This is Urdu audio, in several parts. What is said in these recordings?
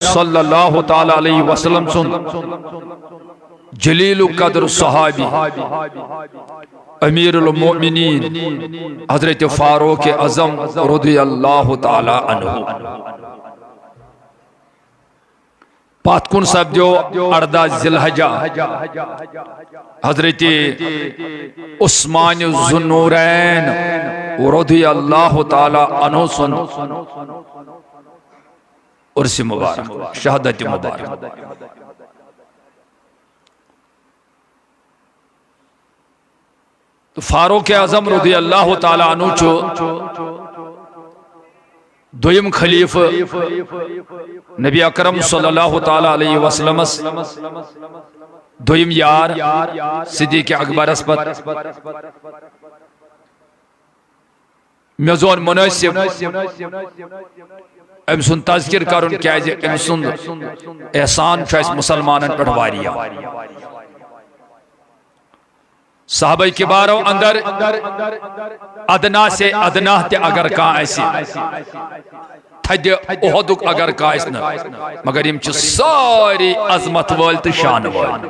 صلی اللہ تعالی علیہ وسلم سن جلیل قدر صحابی امیر المؤمنین حضرت فاروق اعظم رضی اللہ تعالی عنہ پات کن سپدیو 18 ذی الحجہ حضرت عثمان ذو النورین رضی اللہ تعالی عنہ سن عرس مبارک شہادت مبارک تو فاروق اعظم رضی اللہ تعالی عنہ چو دویم خلیف نبی اکرم صلی اللہ تعالی علیہ وسلم دویم یار صدیق اکبر اسپت میزون مناسب ام سن تذکر کرن کیازِ ام سن احسان چھس مسلمانن پہ واریاہ صحابہ کبارو اندر ادنا سے ادنا تے اگر کان ایسی تھد احدک اگر کان ایسنا مگر یم چھ ساری عظمت وال تو شان وال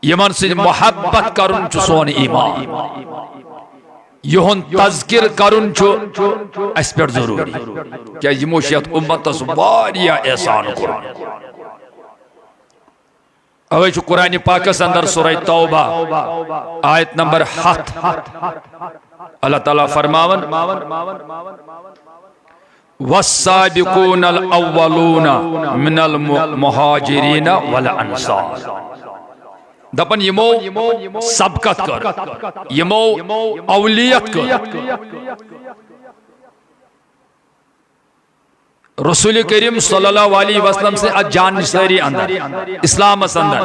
یمن سے محبت کرن چھ سون ایمان یہن تذکر کرن چھ اس پر ضروری کیا یمو شیط امت اس واریاہ احسان کرن اوے چھو قرآن پاکس اندر سورہ توبہ آیت نمبر 7 اللہ تعالیٰ فرماون والسابقون الاولون من المہاجرین والانصار دپن یمو سبقت کر یمو اولیت کر رسول کریم صلی اللہ علیہ وسلم سے جان سری اندر اسلام اندر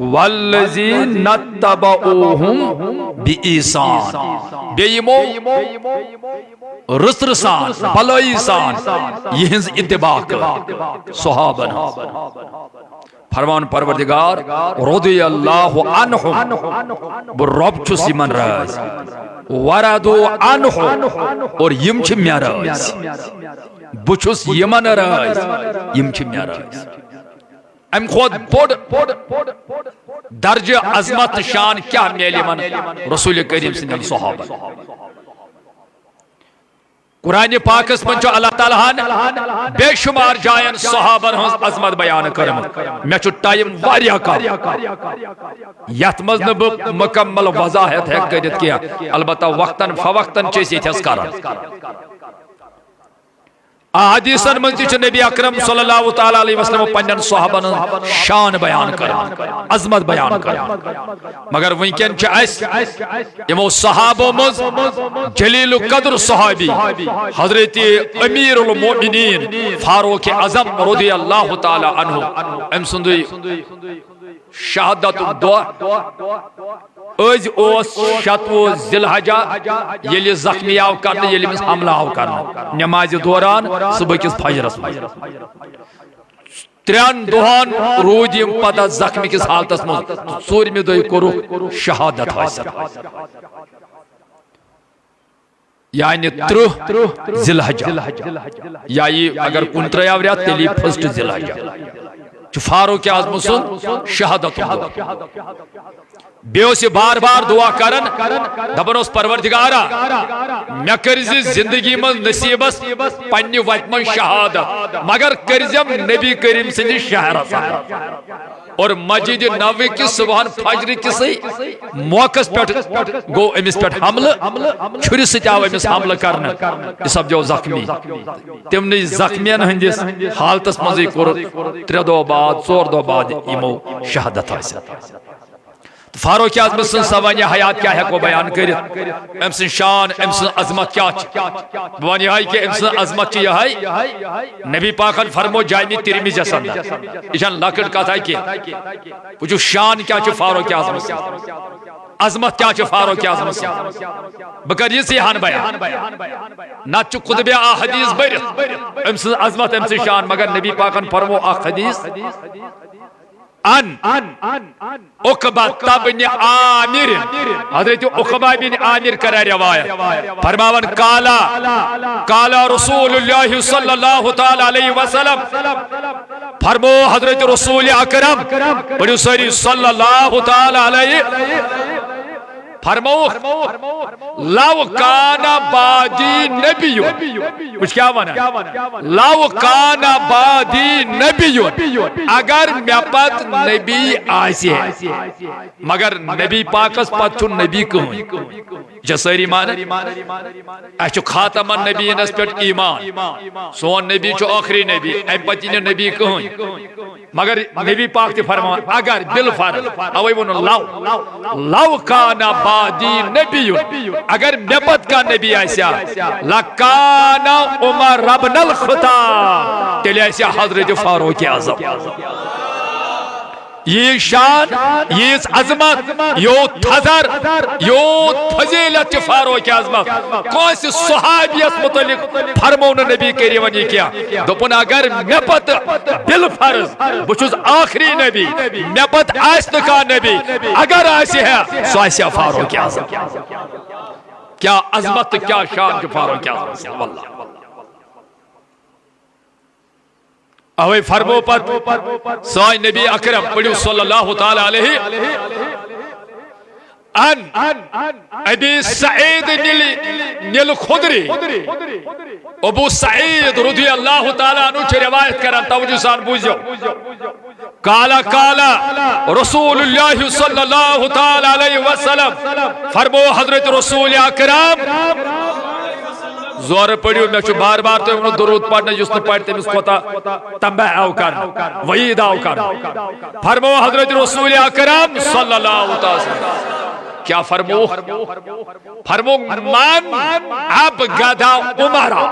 والذین اتبعوہم بإحسان بیمو رسر سان بلائی سان یہنز اتباع کر صحابہ فرمان پروردگار رضی اللہ عنہم برب چھو سیمن راز وردو عنہم اور یم چھ میا راز بچھس یمن راز یم چھ میا راز ام خود بڑ درجہ عظمت شان کیا میلی من رسول کریم صلی اللہ علیہ وسلم قرآن پاکس من چھو اللہ تعالیٰ نے بے شمار جائن صحابہ عظمت بیان کرم میں چھو ٹائم واریہ کر یتمز نب مکمل وضاحت ہے قیدت کیا البتہ وقتاً فوقتاً چیسی تھے اس کارن احادیثن من تھی نبی اکرم صلی اللہ تعالی علیہ وسلم پنجن صحابن شان بیان کرن عظمت بیان کرن مگر وینکن چھ اس یمو صحابو مز جلیل قدر صحابی حضرت امیر المؤمنین فاروق اعظم رضی اللہ تعالی عنہ ام سندوی شہادت دعا از اوس شتوہ ذی الحجہ یلی زخمی آو کرنے یلی مس حملہ آو کرنے نماز دوران صبح کس فجرس ترین دہان رود یم پتہ زخمی کس حالتس مز ژوٗرمہِ دۄہہِ کوٚرُکھ شہادت حاصل یعنی 30 ذی الحجہ یا یہ اگر 29 رٮ۪تھ تیٚلہِ 1 ذی الحجہ فاروق اعظم سن شہادت بیوس یہ بار بار دعا کرن دبن اس پروردگارا میں کرزی زندگی من نصیبس پنی وقت من شہادت مگر کرزیم نبی کریم سنجی شہر اور مسجد نبوی کی صبحان فجر کسی موقع پیٹ گو امس پیٹ حمل چھری ستی آو امس حمل کرنا اس اب جو زخمی تمنی زخمین ہندس حالتس مزی کور 3 دو بعد 4 دو بعد امو شہادت حاصل فاروق اعظم سن سوانیہ حیات کیا ہے کو بیان کرت ام سن شان ام سن عظمت کیا بوانی ہے کہ ام سن عظمت کی ہے نبی پاکن فرمو جامع ترمذی جسن ایشان لکڑ کا تھا کہ وہ شان کیا چھ فاروق اعظم سے عظمت کیا چھ فاروق اعظم سے بکر یہ سی ہن بیان نہ چھ قطب احادیث برت ام سن عظمت ام سن شان مگر نبی پاکن فرمو حدیث ان عقبہ بن عامر حضرت عقبہ بن عامر کرا روایت فرماون قالا رسول اللہ صلی اللہ تعالی علیہ وسلم فرمو حضرت رسول اکرم بڑی سری صلی اللہ تعالی علیہ فرمو لو کان بعدی نبی کچھ کیا مانا لو کان بعدی نبی اگر مے پت نبی آسی مگر نبی پاکس پت چھن نبی کہن جسری مانا اچھو خاتم النبی نس پیٹ ایمان سون نبی چھو آخری نبی ایم پتی نے نبی کہن مگر نبی پاک تی فرمان اگر بالفرض اوی ونو لو کان بعدی نبی اگر میپت کا نبی ایسا لکان عمر ابن الخطاب تیلی ایسا حضرت فاروق اعظم یہ شان یہ عظمت یوت تھزر یوت فضیلت فاروق اعظم کون سی صحابیت متعلق فرمون نبی کریم نے کیا دوپن اگر مے پت بالفرض بچوز آخری نبی مے پت آست کا نبی اگر آسی ہے سو آسی فاروق اعظم کیا عظمت کیا شان فاروق اعظم سے واللہ اوے فرمو پت سائن نبی اکرم پڑھو صلی اللہ تعالی علیہ ان ابی سعید نیل خدری ابو سعید رضی اللہ تعالی عنہ چھ روایت کرن توجہ سان بوجھو قالا رسول اللہ صلی اللہ تعالی علیہ وسلم فرمو حضرت رسول اکرم زور پڑھیو میں چھو بار بار تو انہوں درود پڑھنا جس نے پڑھتے ہیں اس کو تنبیہ آو کرنا وعید آو کرنا فرمو حضرت رسول اکرم صلی اللہ علیہ وسلم کیا فرمو من اب گدا عمرہ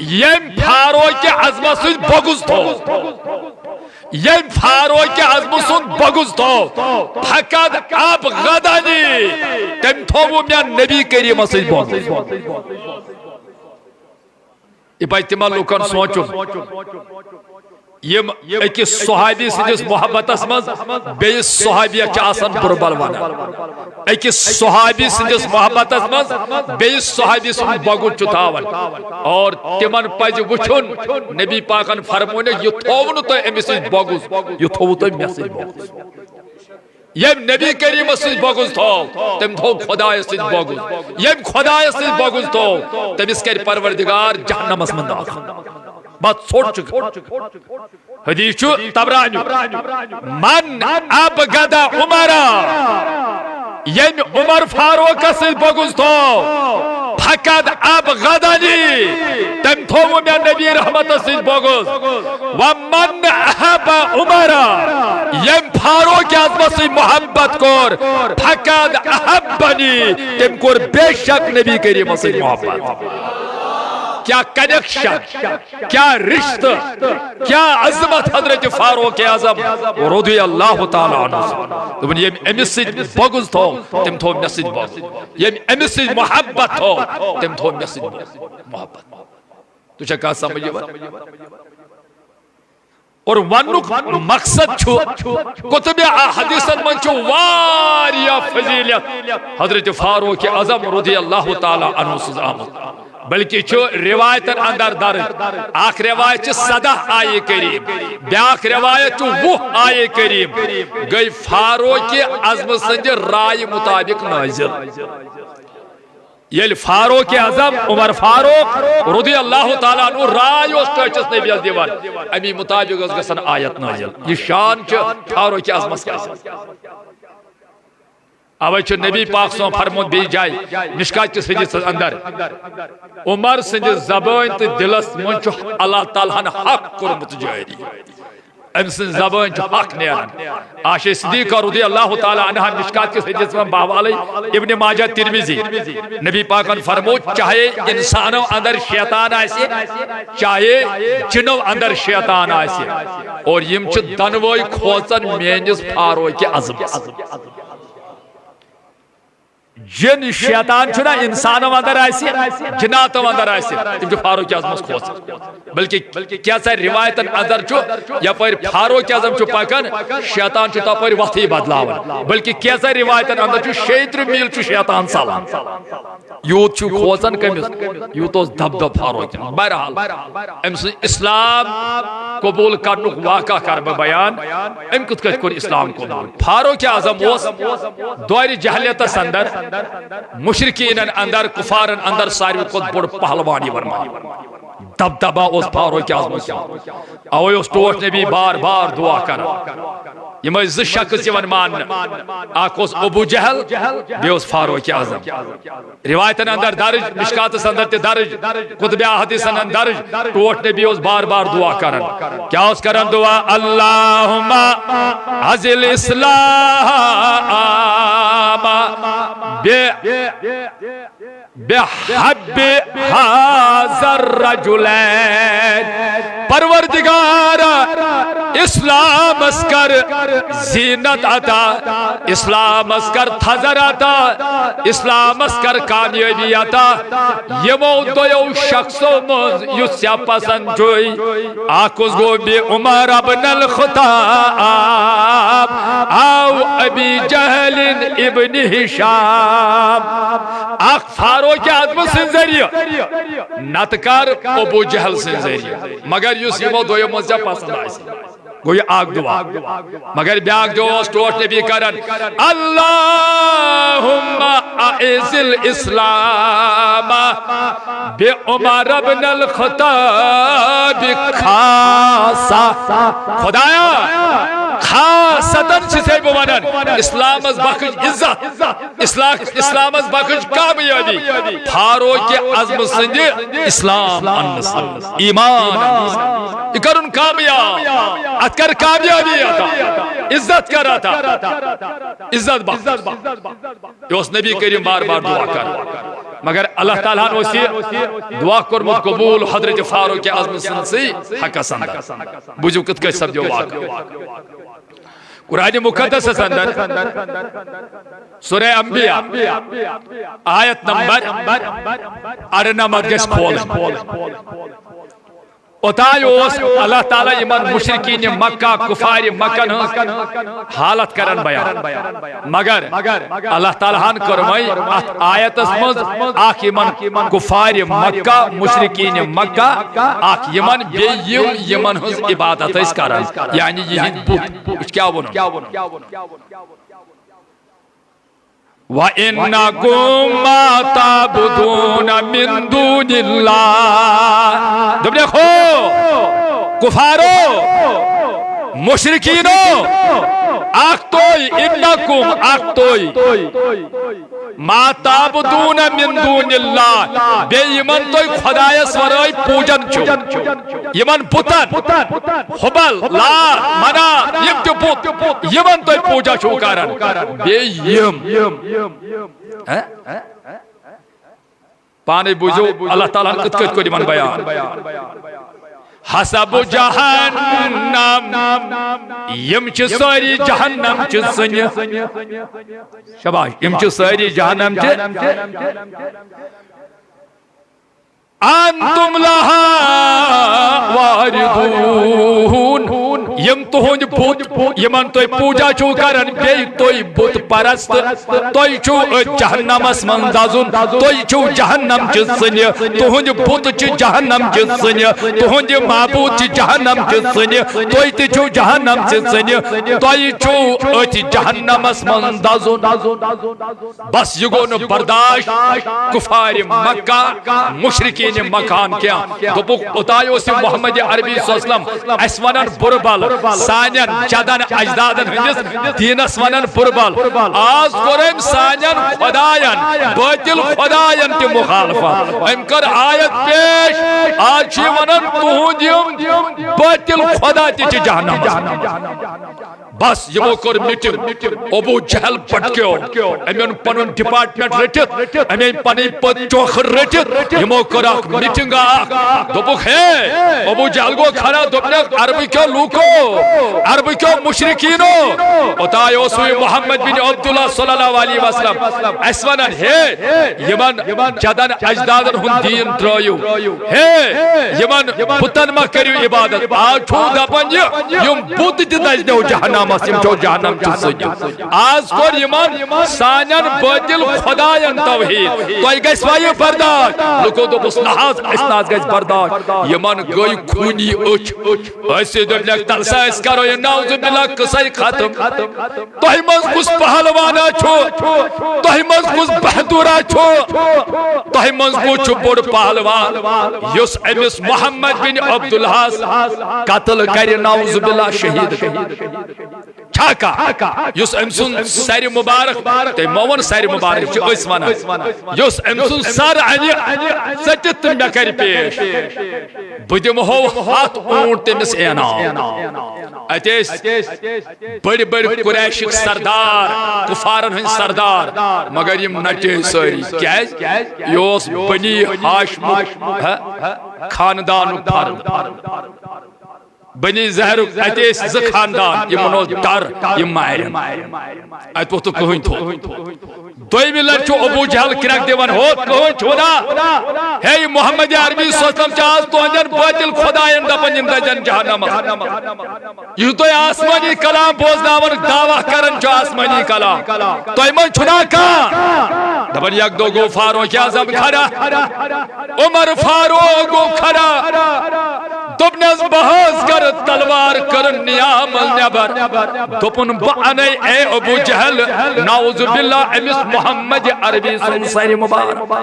یم فاروق عظمت سن بغض تھو یم فاروق عظمت سن بغض تھو فقد اب غدانی تم تھو وہ میں نبی کریم سن بغض یہ بھائی تمام لوکن سوچو یہ ایک صحابی سندس محبت اسمز بیس صحابیہ چا آسان بربال وانا ایک صحابی سندس محبت اسمز بیس صحابی سند بغض چتاون اور تمن پج وچھن نبی پاکن فرمونے یہ تھوون تو امیس بغض یہ تھوون تو امیس بغض یم نبی کریم سند بغض تھو تم تھو خدا سند بغض یم خدا سند بغض تھو تم اس کر پروردگار جہنم اسمن داخل بات سوچ حدیث چھو تبرانی من اب گدا عمرہ یم عمر فاروق سے بغض تو فقد اب غدانی تم تھو میں نبی رحمت سے بغض ومن احب عمرہ یم فاروق اعظم سے محبت کور فقد احبنی تم کور بے شک نبی کریم سے محبت کیا کنیکشن کیا رشتہ کیا عظمت حضرت فاروق اعظم رضی اللہ تعالی عنہ تم یم امس سے بغض تھو تم تھو مس سے بغض یم امس سے محبت تھو تم تھو مس سے محبت تو چھ کا سمجھے اور ونک مقصد چھو کتب حدیثت من چھو واریا فضیلت حضرت فاروق اعظم رضی اللہ تعالی عنہ سے آمد بلکہ چھو روایتن اندر درد آخ روایت چھو صدہ آئے کریم بیاک روایت چھو وہ آئے کریم گئی فاروق اعظم سنج رائے مطابق نازل یل فاروق اعظم عمر فاروق رضی اللہ تعالیٰ عنہ رائے اس چوچس نے بیل دیوان امی مطابق اس گسن آیت نازل یہ شان چھو فاروق اعظم اس کا اوے چھو نبی پاک سو فرمود بھی جائے مشکات چیز حدیث اندر عمر سنج زبان تے دلس من چھو اللہ تعالیٰ نے حق کرمت جائری ام سن زبان چھو حق نیران عائشہ صدیقہ رضی اللہ تعالیٰ عنہ مشکات چیز حدیث میں باوالی ابن ماجہ ترمذی نبی پاک فرمود چاہے انسانوں اندر شیطان آئیسے چاہے جنوں اندر شیطان آئیسے اور یم چھو دنوئی کھوچن مینجز فاروق اعظم جن شیطان چھنا انسانو اندر آسی جناتو اندر آسی تم چھو فاروق اعظم کھوس بلکہ کیا سا روایتن اندر چھو یا پر فاروق اعظم چھو پاکن شیطان چھو تا پر وقتی بدلاون بلکہ کیا سا روایتن اندر چھو 6 میل چھو شیطان سالان یوت چھو کھوسن کمیس یوت اس دب دب فاروق بہرحال امس اسلام قبول کرنک واقع کر بیان ام کت کت کر اسلام قبول فاروق اعظم اس دور جہلیتس اندر مشرکین اندر کفارن اندر ساروی کھت بڑ پہلوانی ورمان دبدبا اس فاروق اعظم اوے اس ٹوٹ نبی بار بار دعا کرا یم ز شخص یون مان اخ اس ابو جہل بیوس فاروق اعظم روایتن اندر درج مشکات اندر تے درج قطب حدیثن اندر درج ٹوٹ نبی اس بار بار دعا کرن کیا اس کرن دعا اللہم عزل اسلام بحب هذا الرجلين پروردگار اسلام اسکر زینت عطا اسلام اسکر تھزر عطا اسلام اسکر کامیابی عطا یمو دویو شخصو مز یسیا پسند جوئی آکوز گو بی عمر ابن الخطاب او ابی جہل ابن ہشام اخ فاروق اعظم سن ذریعہ نتکار ابو جہل سن ذریعہ مگر یس یمو دویو مزیا پسند آئی گوئی آگ دعا مگر بیاگ جو ٹوٹ نبی کرن اللہم اعز الاسلام بی عمر ابن الخطاب خاصا خدایا خاصتاً چیزیں بوانن اسلام از بخش عزت اسلام از بخش کامیابی فاروق اعظم سندی اسلام انس ایمان اکرن کامیاب اتکر کامیابی آتا عزت کر آتا عزت بخش یہ اس نبی کریم بار بار دعا کر مگر اللہ تعالیٰ نے اسی دعا کرمت قبول حضرت فاروق اعظم سنسی حق سندر بجو کت کش سب جو واقع قرآن مقدس اندر سورہ انبیاء آیت نمبر 98 گش کھول اتائی اس اللہ تعالیٰ ایمان مشرکین مکہ کفار مکہ حالت کرن بیان مگر اللہ تعالیٰ نے کرمائی آیت اسمز آخ ایمان کفار مکہ مشرکین مکہ آخ ایمان بیئیم ایمان ہز عبادت اس کرن یعنی یہ بُت کیا بنو وَإِنَّكُمْ مَا تَعْبُدُونَ مِن دُونِ اللَّهِ دب دیکھو کفارو مشرکینو اختوئی انکم اختوئی ما تعبدون من دون اللہ بے یمن توی خدای سورائی پوجن چھو یمن بطن حبل لا منا یم تو بط یمن توی پوجا چھو کارن بے یم پانے بوجھو اللہ تعالیٰ کت کت کو دیمان بیان حسب جہنم یم چھ ساری جہنم چھ سنیا شباش یم چھ ساری جہنم چھ انتم لہا واردون یم تہنج بت یمن توی پوجا چھو کرن بی توی بت پرست توی چھو جہنم اسمن دازن توی چھو جہنم جسن تہنج بت چھ جہنم جسن تہنج معبود چھ جہنم جسن توی تی چھو جہنم جسن توی چھو اچ جہنم اسمن دازن بس یگون برداشت کفار مکہ مشرکین مکان کیا دبک اتائیو سے محمد عربی صلی اللہ علیہ وسلم اس ونن بربل سانین چدن اجدادن ہندس دینس ونن بربل آز کرم سانین خداین باطل خداین تی مخالفہ ام کر آیت پیش آج چی ونن تہندیم باطل خدا تی چی جہنم بس یمو کر میٹنگ ابو جہل پٹکیو امن پنن ڈپارٹمنٹ رٹت امن پنی پت چوکھر رٹت یمو کر اخ میٹنگ دوپک ہے ابو جہل گو کھڑا دوپنے عرب کیو لوکو عرب کیو مشرکینو اوتای اوسوی محمد بن عبداللہ صلی اللہ علیہ وسلم اس ونن ہے یمن جدن اجدادن ہن دین ترایو ہے یمن بتن ما کریو عبادت آج چھو دپن یم بت تہ دزنو جہنم یم چھو جہنم چ سجو آج کور یمن سانن باطل خدایان توحید توئی گژھِ وایہِ برداشت لوکو دوپس ناز اس ناز گژھِ برداشت یمن گئی خونی اچھ ایسے دوپلک تلسا اس کرو یہ نعوذ باللہ قصہ ختم توہی منز کس پہلوانا چھو توہی منز کس بہدورا چھو توہی منز کچھ بڑ پہلوان یس امس محمد بن عبداللہ قتل کر نعوذ باللہ شہید چھاکا یس امسن سر مبارک تے موون سر مبارک چھ اس ونا یس امسن سر انی سچت مے کر پیش بدم ہو ہاتھ اونٹ تمس انعام اتیس بڑی بڑی قریش سردار کفارن ہن سردار مگر یم نٹے ساری کیاز یوس بنی ہاشم خاندان فرد بنی زہر اتیس ز خاندان یمنو ڈر یم مار ات وقت کہن تھو دویمی لڑچو ابو جہل کرک دیوان ہوت کہن چھودا ہے محمد عربی صلی اللہ علیہ وسلم چاہز تو اندر باطل خدایان دپن یم دجن جہنم یہ تو آسمانی کلام بوزناون دعویٰ کرن چو آسمانی کلام تو ایمن چھنا کا دپن یک دو گو فاروق اعظم کھڑا عمر فاروق گو کھڑا دپنس بحث کر تلوار کرن نیام النبر دپن بعنی اے ابو جہل نعوذ باللہ امس محمد عربی سنسر مبارک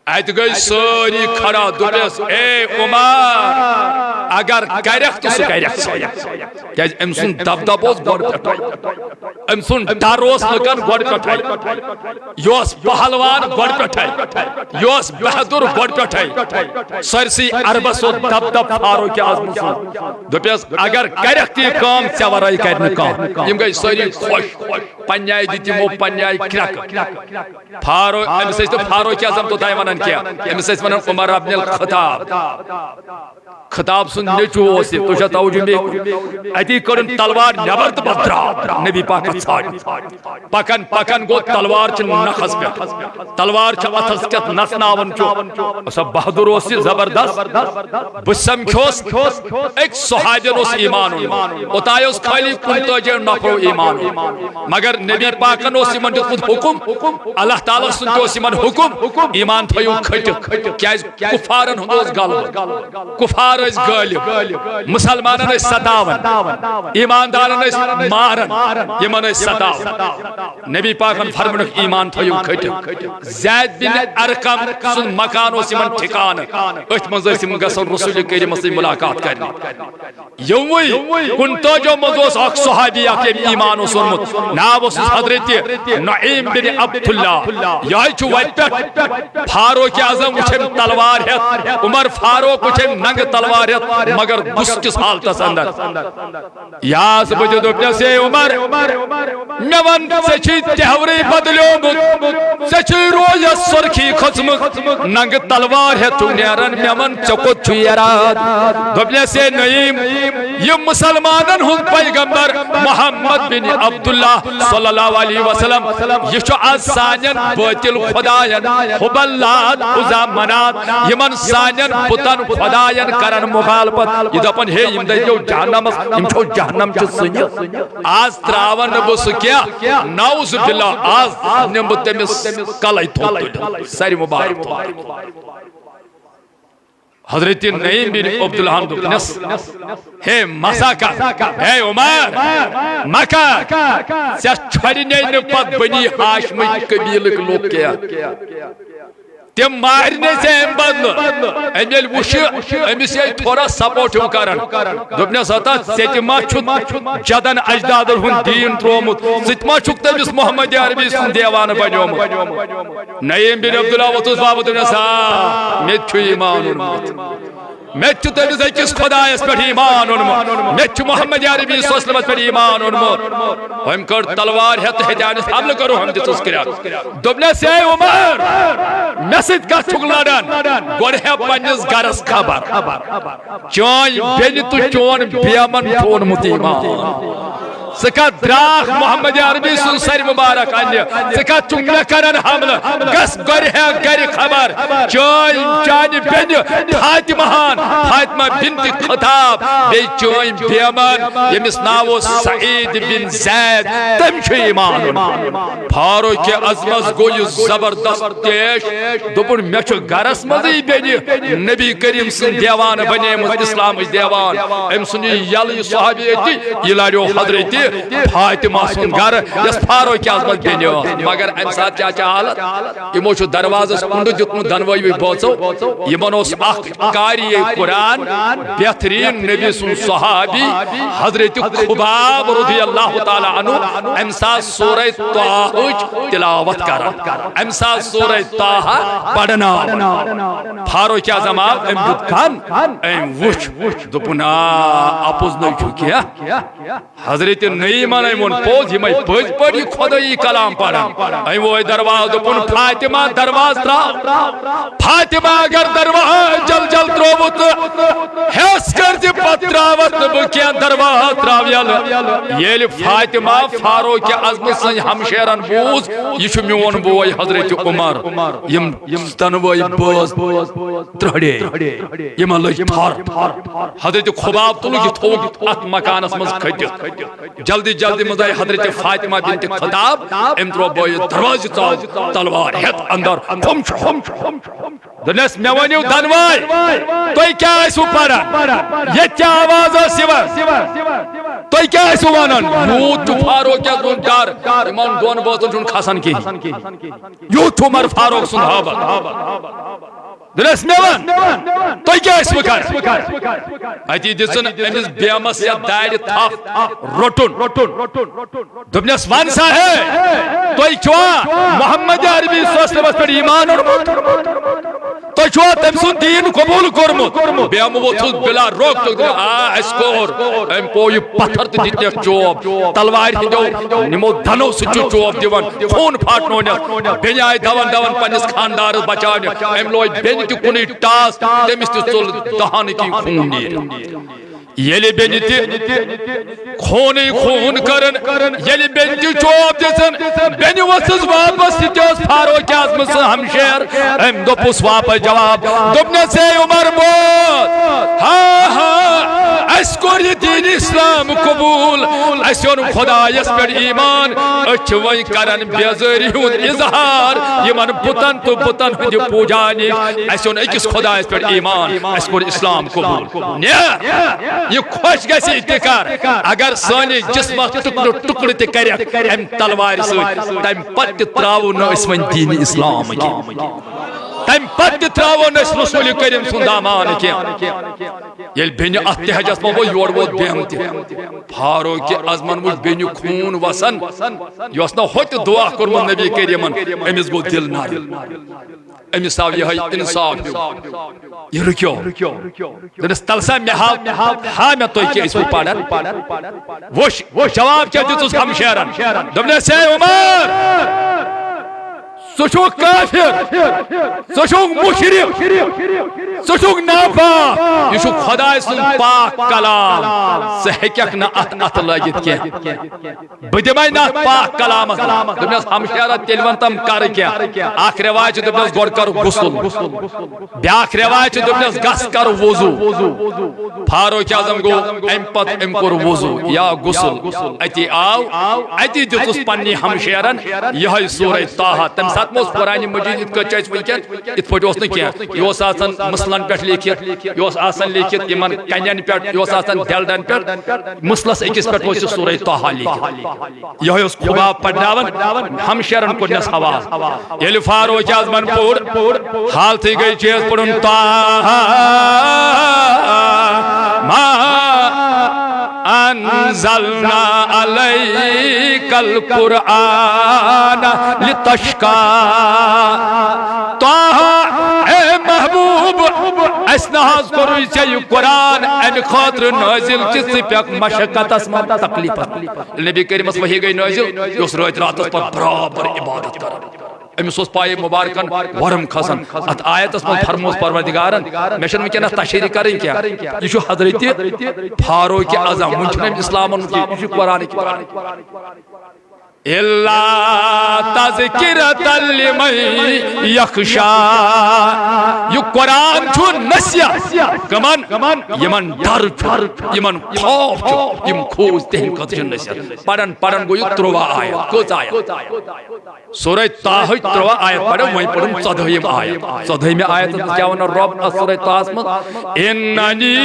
ایت گئی ساری کھڑا دپنس اے عمر اگر کرک تو سو کرک کہ امسن دب دبوز گوڑ پٹھائی امسن ڈاروس لکن گوڑ پٹھائی یوس پہلوان گوڑ پٹھائی یوس بہدر گوڑ پٹھائی سرسی عربس و دب دب فاروق اعظم سن دپیس اگر کرک تی کام چورائی کرنے کام یم گئی ساری خوش پنیائی دیتی مو پنیائی کرک فاروق امسیس تو فاروق اعظم تو دائمانن کیا امسیس منن عمر ابن الخطاب خطاب سن نیچو ہوسی تو شاہ توجہ میں ایتی کرن تلوار نبر تو بدرا نبی پاک اتھاڑی پکن پکن گو تلوار چھ نخص پہ تلوار چھ اتھس کت نسناون چو اسا بہدر ہوسی زبردست بسم کھوس ایک صحابین اس ایمان اتائی اس خالی کنتوجہ نفر ایمان مگر نبی پاکن ہوسی من خود حکم اللہ تعالیٰ سن تو ہوسی من حکم ایمان تھیو کھٹ کیا کفارن ہندوز غالب کفار اس غالب مسلمانن اس ستاون ایماندارن اس مارن یمن اس ستاون نبی پاکن فرمانک ایمان تھیو کھٹ زید بن ارقم سن مکان اس یمن ٹھکان اچھ منظر سے مگسل رسول کریم سے ملاقات کرنی یومی کنتو جو مدوس اک صحابی اکی ایمان سنمت ناب اس حضرت نعیم بن عبداللہ یہی چھو ویت پہ فاروق اعظم اچھم تلوار ہے عمر فاروق اچھم ننگ تلوار ہے مگر گسکس حالتس اندر یاس بجے دوپنے سے عمر میون سچی تہوری بدلیو مت سچی روی سرخی خسم ننگ تلوار ہے تو نیرن میون چکت چھیرات دوپنے سے نعیم یہ مسلمانن ہن پیغمبر محمد بن عبداللہ صلی اللہ علیہ وسلم یہ چھو آز سانین باطل خدایان حبلات عزا منات یمن سانین بطن خدایان کرن مخالفت یہ دپن ہے یم دیو جہنم یم چھو جہنم چھ سنی آز تراون بس کیا نعوذ باللہ آز نمبت تمس کلائی تھوڑ ساری مبارک تھوڑ حضرت نعیم بن عبداللہ دپنس ہے مساکا ہے عمر مکہ سیا چھڑنے نپت بنی ہاشم قبیلک لوگ کیا تم مارنے سے بدل امیل وشی امیس یہ تھوڑا سپورٹو کرن دپنے ساتا سیتما چھت جدن اجداد ہن دین ترومت سیتما چھک تمس محمد عربی سن دیوان بنیومت نعیم بن عبداللہ وطوس بابت نے سا میں چھو ایمان میں تمس أکس خدایس پہ ایمان اونمت میں محمد عربی صلی اللہ علیہ وسلم پہ ایمان اونمت ہم کر تلوار ہے تو ہدانس حملہ کرو ہم دتس کریا دوپنس اے عمر مے سۭتۍ کتھ چھُکھ لڑان گۄڈٕ ہے پننس گرس خبر چٲنۍ بیٚنہِ تہٕ چون بیمن چھُ اوٚنمُت ایمان سکا دراخ محمد عربی سن سر مبارک انیہ سکا چنگ مے کرن حملہ گس گر ہے گر خبر چوئی چانی بین فاطمہ بنت خطاب بی چوئی بیمن یمس ناو سعید بن زید تم چھ ایمان فاروق اعظم گو یہ زبردست دیش دوپن مے چھ گرس مزی بین نبی کریم سن دیوان بنے اسلام دیوان ام سن یل صحابی یہ لاریو حضرت فاطمہ سن گھر یس فاروق اعظم بینیو مگر ام سات کیا حالت یمو چھ دروازس کنڈ دیتمت دنوئی بوچو یمن اس اخ قاری قرآن بہترین نبی سن صحابی حضرت خباب رضی اللہ تعالی عنہ ام سات سورہ طه تلاوت کران ام سات سورہ طه پڑھنا فاروق اعظم ام بت خان ام وچ دپنا اپوز نہ کیا حضرت نہیں مانے من پوز ہی میں پوز پڑی خدای کلام پڑھا اے وہ دروازہ دپن فاطمہ دروازہ ترا فاطمہ اگر دروازہ جل جل تروت ہس کر دی پتراوت بکیا دروازہ تراویل یل فاطمہ فاروق اعظم سن ہمشیرن بوز یہ چھ میون بوے حضرت عمر یم تنوئی بوز ترڑے یم لج تھار حضرت خباب تلو یہ تھوک ات مکانس مز کھٹت جلدی جلدی مزائی حضرت فاطمہ بنت خطاب ام ترو بوئی دروازہ ژاو تلوار ہت اندر ہم دنس مے ونیو دنوائی توئی کیا ایسو پڑھان یہ کیا آواز یوان توئی کیا ایسو ونان یوت فاروق اعظم ڈر یمن دون بوزن چھن کھسان کی یوت عمر فاروق سن ہابت دنس مے ون توئی کیا ایسو کر اتی دسن امس بیمس یا دار تھپ روٹن دبنس ون سا ہے توئی چھوا محمد عربی صلی اللہ علیہ وسلم پر ایمان تو چھوا تم سن دین قبول کرمت بیم ووتھس بلا روک تو اس کور ام پوی پتھر تہ دتیا چوب تلوار ہندو نمو دھنو سچو چوب دیوان خون پھاٹنو نہ بین آئی دون دون پنس خاندار بچان ام لوئی بین تہ کنی ٹاس تمس تہ ژول دہن کی خون نیر یلی بین تہ خون خون کرن یلی بین تہ چوب دسن بین وسس واپس تس فاروق اعظم سن ہمشیر ام دوپس واپس جواب دوپنے سے عمر بوت ہاں ہاں اس کور یہ دین اسلام قبول اس اون خدایس پر ایمان اچ وئی کرن بیزاری ہند اظہار یمن بتن تو بتن ہند پوجانی اس اون اکس خدایس پر ایمان اس کور اسلام قبول یہ خوش گسی اتکار اگر سانی جسم ٹکڑ تہ کرے ام تلوار ست تم پتہ تراو نہ اس ون دین اسلام کی تم پتہ تراو نہ اس رسول کریم سن دامان کی یل بین اتحجس مو یور ووت بیم تہ فاروق اعظمن وچ بین خون وسن یوس نہ ہوت دعا کرمن نبی کریمن امس گو دل نار امس آو یہ انصاف یہ رکیو دنس تلسا مے ہا مے تو کہ اس پڑھن وش جواب کیا دتس ہمشیرن دبنے سے عمر سوچو کافر سوچو مشرک سوچو ناپاک یہ خدا سن پاک کلام سہکک نہ ات لگت کی بدمائی نہ پاک کلام دبنس ہمشیرہ تیلون تم کر کیا اخ رواج دبنس گوڑ کر غسل بیاکھ رواج دبنس گس کر وضو فاروق اعظم گو ام پت ام کور وضو یا غسل اتی آو اتی دتس پنی ہمشیرن یہ سورہ طه تم سات موس قرآن مجید ات کچ ونکن ات پٹ اس نہ کیا یہ آسان مسلن پہ لکھت یہ آسان لکھت یمن کنین پہ یہ آسان دلدن پہ مسلس اکس پہ سورہ طه لکھت یہ خباب پڑھناون ہمشیرن کورنس حواس یل فاروق اعظمن پور حالت گئی چیز پڑھن طه ما انزلنا علیک القرآن لتشقى طه اے محبوب اس نہ آز کوٚرُے ژےٚ یہِ قرآن اَمہِ خٲطرٕ نٲزِل کہِ ژٕ پیٚکھ مشقتس منٛز تکلیٖفس نبی کریٖمس وحی گٔے نٲزِل یہِ اوس رٲتۍ راتس پتہٕ برابر عبادت کران أمِس اوس پایہِ مُبارکن ورم کھسان اتھ آیتس منٛز فرموس پروردگارن مےٚ چھنہٕ وٕنکیٚنس تشریح کرٕنۍ کینٛہہ یہِ چھُ حضرتِ فاروق اعظم وٕنہِ چھُنہٕ أمۍ اسلام اوٚنمُت کینٛہہ یہِ چھُ قرآنٕچ إِلَّا تَذْكِرَةً لِمَن يَخْشَىٰ یہ قرآن چھُ نصیحت کمن یمن ڈر چھُ یمن خوف چھُ یم کھوژ تہنٛدِ خٲطرٕ چھِ نصیحت پرن گوٚو یہِ 13 آیت کٔژ آیت سورہ طٰہٕچ 13 آیت پرو وۄنۍ پرُن 14 آیت 14 آیتس منٛز کیٛاہ ونان رۄب سورہ طٰہس منٛز اِننی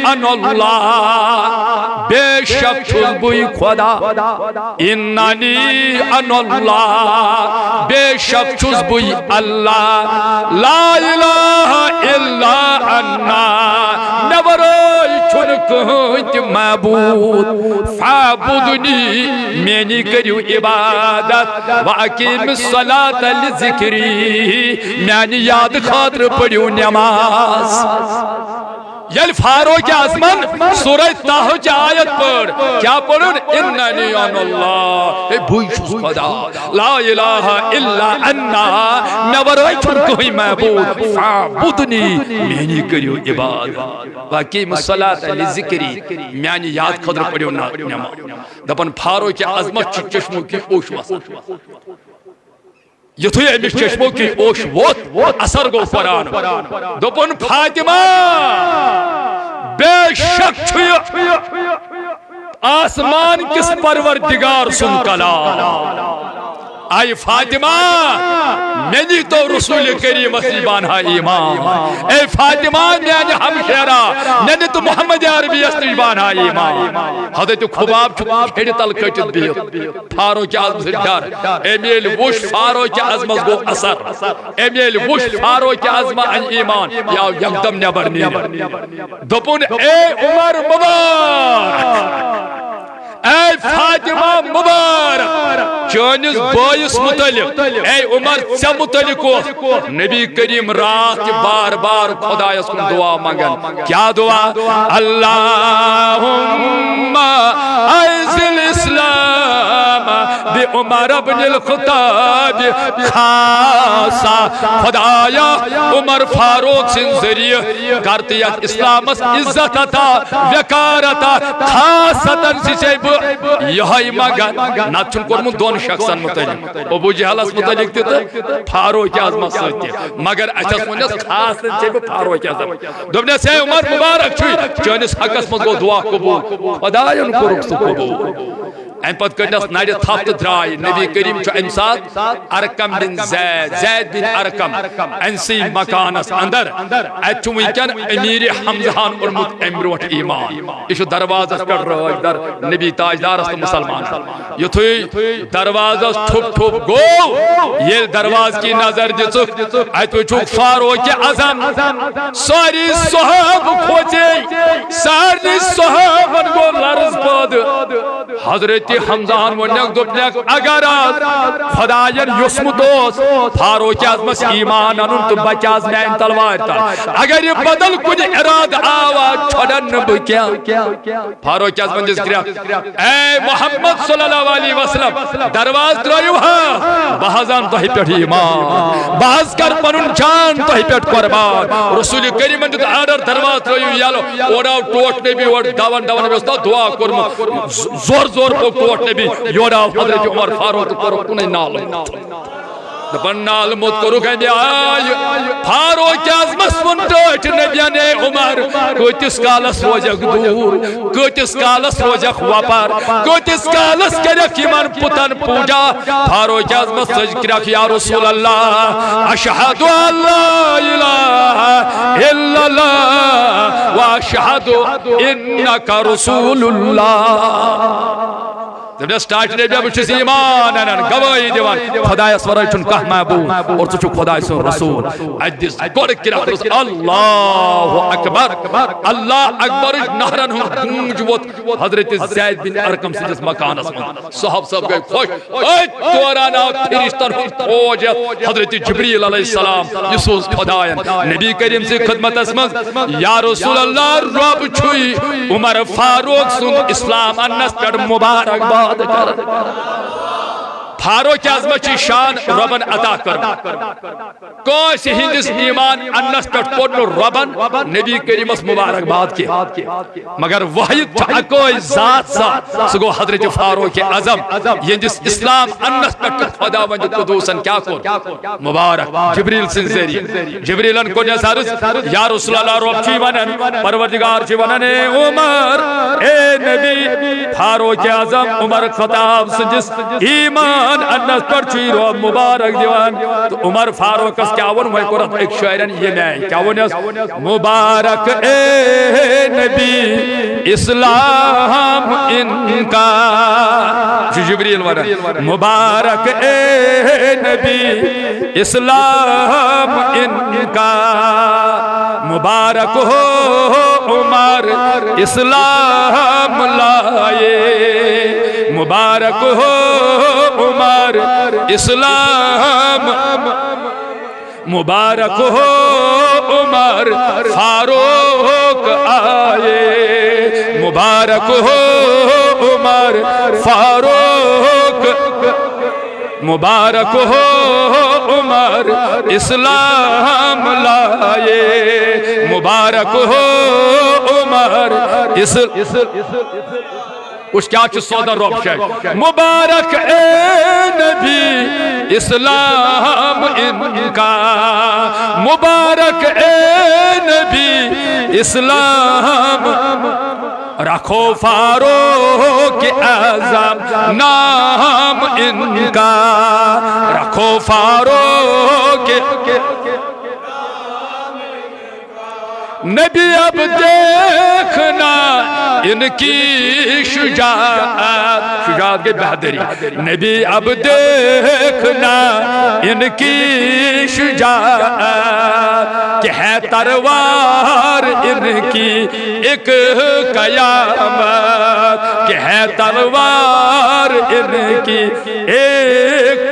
انا اللہ بے شک چھُس بٕے خدا اِننی انا اللہ بے شک چھُس بٕے اللہ لا الہ الا انا مےٚ ورٲے چھُنہٕ کٕہٕنۍ تہِ معبوٗد فاعبُدنی میٛٲنی کٔرِو عبادت وَأَقِیمِ الصَّلَاةَ لِذِکری میٛانہِ یادٕ خٲطرٕ پٔرِو نٮ۪ماز یل فاروق اعظمن سورہ طٰہٕچ آیت پٔر کیٛاہ پٔرُن اِننی انا اللہ ہے بٕے چھُس خدا لا الہ الا انا مےٚ ورٲے چھُنہٕ کٕہٕنۍ معبوٗد فاعبُدنی میٛٲنی کٔرِو عبادت وَأَقِیمِ الصَّلَاةَ لِذِکری میٛانہِ یاد خٲطرٕ پٔرِو نٮ۪ماز دپان فاروق اعظمس چھُ چشمو کِنۍ اوٚش وسان یُتھُے أمِس چشمو کِنۍ اوٚش ووت اثر گوٚو قرآن دوٚپُن فاطمہ بے شک چھُ یہِ آسمان کِس پروردگار سُنٛد کلام آئی فاطمہ میں نے تو رسول کریم اسیبان ہا ایمان اے فاطمہ میانی ہمشیرہ میں نے تو محمد عربی اسیبان ہا ایمان حضرت خباب چھڑی تل کٹت بیت فاروق اعظم سے ڈر امیل وش فاروق اعظم گو اثر امیل وش فاروق اعظم ان ایمان یا یکدم نبر نیبر دپن اے عمر مبارک اے فاطمہ مبارک چانس بائیس متعلق اے عمر ژے متعلق نبی کریم رات کی بار بار خدایس کن دعا مانگن کیا دعا اللہم اعز الاسلام بی عمر ابن الخطاب خاصا خدایا عمر فاروق سن ذریعہ کرتیت اسلام عزت عطا وقار عطا خاصتاً سے یہائی مانگن نہ چھن کورمت دون شخصن متعلق ابو جہلس متعلق تیتا فاروق اعظم ستی مگر اچھا سونیس خاص سے فاروق اعظم دوبنے سے عمر مبارک چھوئی چانس حقس مز گو دعا قبول خدایان کورک سو قبول این پت کرنس ناڑی تھاپت درائی نبی کریم چھو انسات ارکم بن زید بن ارکم انسی مکانس اندر ایچو ویکن امیر حمزہان ارمت امروٹ ایمان ایشو دروازہ پر رہا در نبی تاجدار است مسلمان یتھوی دروازہ ٹھپ ٹھپ گو یہ دروازہ کی نظر دچک ایتو چوک فاروق اعظم ساری صحاب کھوچے ساری صحابن کو لرز پاد حضرت حمزان ونیک دوپنیک اگر خدایان یسم دوست فاروق اعظمس ایمان انن تو بچاز میں تلوار تا اگر یہ بدل کچھ اراد آواز چھڑن بکیا فاروق اعظم جس گریا اے محمد صلی اللہ علیہ وسلم درواز درائیو ہاں بہزان تو ہی پیٹ ایمان بہز کر پنن جان تو ہی پیٹ قربان رسول کریم جو آرڈر درواز درائیو یالو اوڑاو ٹوٹ نے بھی اوڑ داون داون میں دعا کرم زور زور کو ٹوٹ نے بھی یوڑا حضرت عمر فاروق کرو کنہیں نالو دپن نال موت کرو گئے آئی فاروق اعظم سن ٹوٹ نبیان عمر کوتس کالس روجک دور کوتس کالس روجک وپر کوتس کالس کرک ایمان پتن پوجا فاروق اعظم سج کرک یا رسول اللہ اشہد اللہ الہ الا اللہ واشہد انکا رسول اللہ جب سٹارٹ نے بیا بچس ایمان انن گواہی دیوان خدا اسورے چھن کہ معبود اور تو خدا سن رسول ادس گڈ کرا اللہ اکبر اللہ اکبر نہرن گونج ووت حضرت زید بن ارقم سندس مکانس من صحاب سب گئے خوش اے دوران فرشتن فوج حضرت جبریل علیہ السلام یسوس خدایان نبی کریم سے خدمت اسمن یا رسول اللہ رب چھوئی عمر فاروق سن اسلام انس پر مبارک باد کر فاروق اعظم چی شان ربن عطا کر کوس ہندس ایمان انس پر پورن ربن نبی کریم اس مبارک باد کی مگر واحد اکوئی ذات سا سگو حضرت فاروق اعظم یندس اسلام انس پر خدا وند قدوسن کیا کون مبارک جبریل سن ذریعہ جبریلن کو نظارس یا رسول اللہ رب چی ونن پروردگار چی ونن اے عمر اے نبی فاروق اعظم عمر خطاب سجس ایمان انس پر چی رو مبارک دیوان تو عمر فاروق اس کیا ون وہ قرآن ایک شاعرن یہ میں کیا ون مبارک اے نبی اسلام ان کا جبریل ون مبارک اے نبی اسلام ان کا مبارک ہو عمر اسلام لائے مبارک ہو عمر اسلام مبارک ہو عمر فاروق آئے مبارک ہو عمر فاروق مبارک ہو عمر اسلام لائے مبارک ہو عمر اس کیا چیز سودا روب شاید مبارک اے نبی اسلام ان کا مبارک اے نبی اسلام رکھو فاروق اعظم نام ان کا رکھو فاروق نبی اب دیکھنا ان کی شجاعت کے بہادری نبی اب دیکھنا ان کی شجاعت کہ ہے تلوار ان کی ایک قیامت کہ ہے تلوار ان کی ایک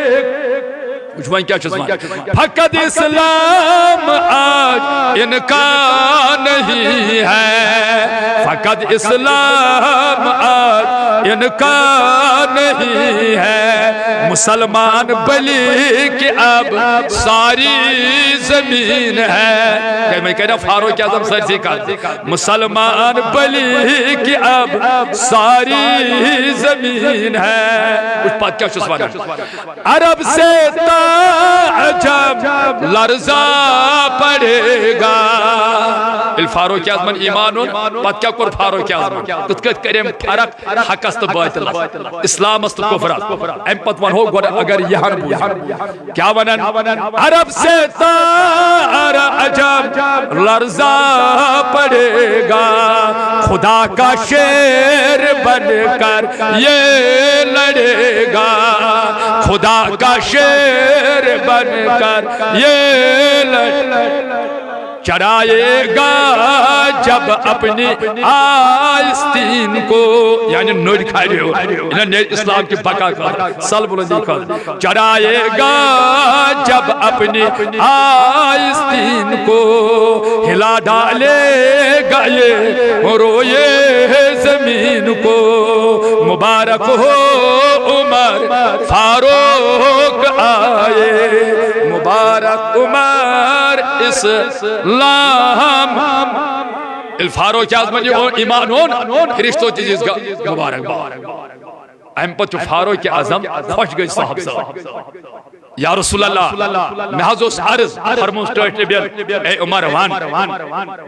فقط اسلام آج ان کا نہیں ہے فقط اسلام آج ان کا نہیں ہے مسلمان بلی کہ اب ساری زمین ہے میں کہہ رہا فاروق اعظم سرسی کا مسلمان بلی کہ اب ساری زمین ہے کچھ بات کیا شسوانا عرب سے عجب لرزا پڑے گا الفاروق اعظم ایمانون پت کیا کر فاروق اعظم کت کت کریم فرق حق است باطل اسلام است کفر ام پت ون ہو گوڑا اگر یہاں بوجھ کیا ونن عرب سے تار عجب لرزا پڑے گا خدا کا شیر بن کر یہ لڑے گا خدا کا شیر بن کر یہ چرائے گا جب اپنی آستین کو یعنی نوڑ کھائے ہو انہیں اسلام کی بقا کر سل بلندی کر چرائے گا جب اپنی آستین کو ہلا ڈالے گا یہ روئے زمین کو مبارک ہو عمر فاروق آئے مبارک عمر اسلام الفاروق اعظم ایمان ہون فرشتوں چیز کا مبارک اہم پتو فاروق اعظم خوش گئی صاحب یا رسول اللہ میں حضوس عرض فرموس ٹوٹ نبی اے عمر وان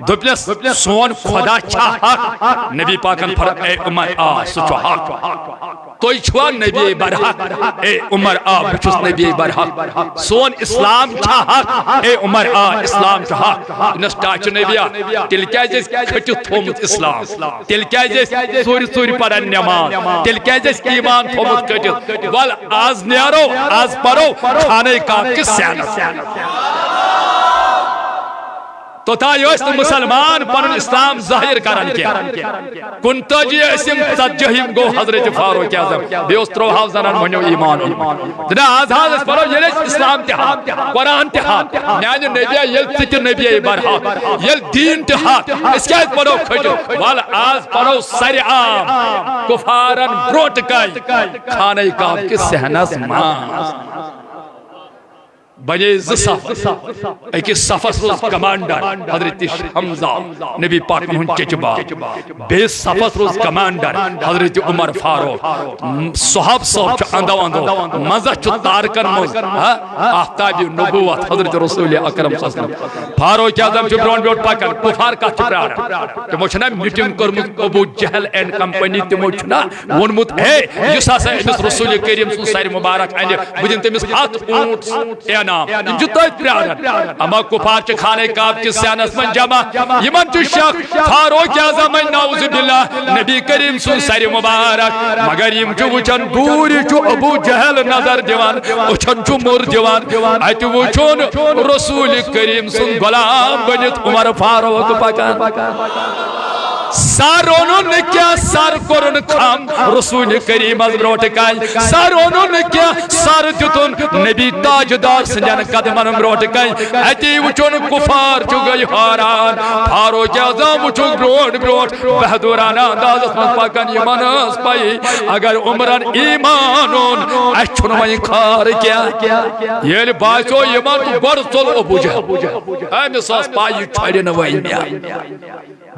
دپنس سون خدا چھا حق نبی پاکن فر اے عمر سچو حق تو چھوا نبی برحق اے عمر بچس نبی برحق سون اسلام چھا حق اے عمر اسلام چھا حق نس ٹاچ نبی تیل کیا جس کھٹو تھومت اسلام تیل کیا جس سوری سوری پرن نماز تیل کیا جس ایمان تھومت کھٹو وال آز نیارو آز پرو کھانے کا کس سینت تو تا یہ مسلمان پن اسلام ظاہر کرن کیا کنتاجی اسم تجہیم گو حضرت فاروق اعظم بیوس تروہاو زنان منیو ایمان دنا آزاد اس پرو یہ اسلام تحاد قرآن تحاد نیان نبی یل تک نبی برحق یل دین تحاد اس کیا اس پرو کھجو والا آز پرو سر عام کفارن بروٹ کئی کھانے کا کس سہنس ماں بنے زصف ایک صفس روز کمانڈر حضرت حمزہ نبی پاک منہن چچبا بیس صفس روز کمانڈر حضرت عمر فاروق صحاب صحب چو اندو اندو مزہ چو تارکن موز آفتابی نبوت حضرت رسول اکرم صلی اللہ علیہ وسلم فاروق اعظم چو برون بیوٹ پاکن کفار کا چپرارا تو مجھنا میٹنگ کرمت ابو جہل اینڈ کمپنی تی مجھنا ونمت ہے جس آسا امس رسول کریم صلی اللہ علیہ مبارک آئیے بدین تمس ہاتھ اونٹ جو تو پیارن اما کفار چھ کھانے کعب کی سیانس من جمع یمن چھ شک فاروق اعظم نعوذ باللہ نبی کریم صلی اللہ علیہ مبارک مگر یم چھ وچن دوری چھ ابو جہل نظر دیوان وچن چھ مر دیوان ات وچن رسول کریم صلی غلام بنت عمر فاروق پکان سارونو نے کیا سار کرن خام رسول کریم از بروٹ کائی سارونو نے کیا سار تتن نبی تاجدار سنجان قدمن بروٹ کائی ایتی وچون کفار چو گئی حاران فاروق اعظم وچون بروٹ بہدورانا اندازت من پاکن یمن اس پائی اگر عمران ایمانون اچھن وئی خار کیا یہ بایسو یمن تو برسل ابو جہل اے مساس پائی چھڑین وئی میا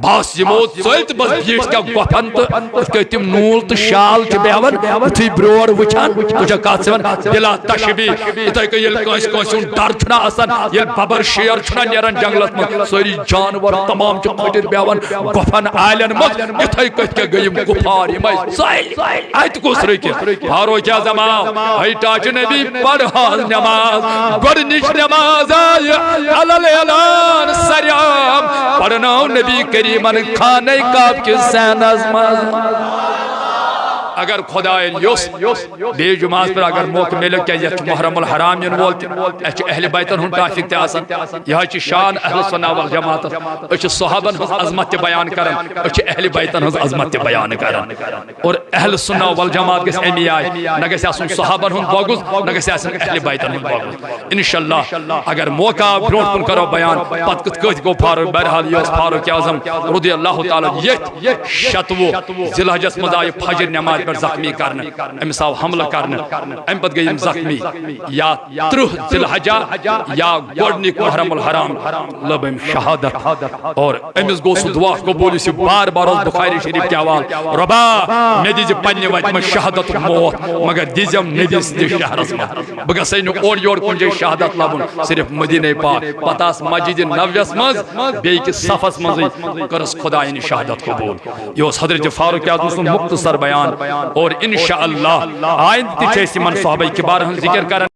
باس یموت سلط بس بیٹ کیا گفن تو اس کے تم نول تو شال چھ بیون اتھی بروڑ وچان تجھا کات سیون بلا تشبی اتھائی کہ یل کانسون ڈر چھنا آسان یل ببر شیر چھنا نیرن جنگلت من ساری جانور تمام چھ کھٹر بیون گفن آلین مت اتھائی کہت کے گئیم گفار یمائی سائی آیت کو سرکی فاروق اعظم آئی ٹاچ نبی پڑھاز نماز گرنش نماز آئی علال اعلان سریام پڑھناو نبی کریمن کھانے کعب کی سین ازماز اگر خدای یوس بے جماعت پر اگر موقع ملے کیا یہ محرم الحرام ین وولتی اچھ اہل بیتن ہن ٹافک تے آسن یہ چھ شان اہل سنہ والجماعت اچھ صحابن ہز عظمت بیان کرن اچھ اہل بیتن ہز عظمت بیان کرن اور اہل سنہ والجماعت گس امی آئی نہ گس اسن صحابن ہن بوگز نہ گس اسن اہل بیتن ہن بوگز انشاءاللہ اگر موقع برونٹ کن کرو بیان پت کت کت گو فاروق بہرحال یوس فاروق اعظم رضی اللہ تعالی یہ شتوو ذوالحجہ مز آئی فجر نماز زخمی کرنے امس آو حملہ کرنے ام پت گئی زخمی یا ترہ ذوالحجہ یا گوڑنک محرم الحرام لب ام شہادت اور امس گو سو دعا قبول سی بار بار بخاری شریف کی آواز ربا میں دیجی پنی وقت میں شہادت موت مگر دیجم ندیس دی شہرس میں بگا سینو اور یور کنجے شہادت لبن صرف مدینہ پاک پتاس مسجد نبویس مز بے کی صفس مزی کرس خدایین شہادت قبول یہ اس حضرت فاروق اعظم مختصر بیان اور انشاءاللہ آئند تیچے سی من صحابہ کبار ہم ذکر کرن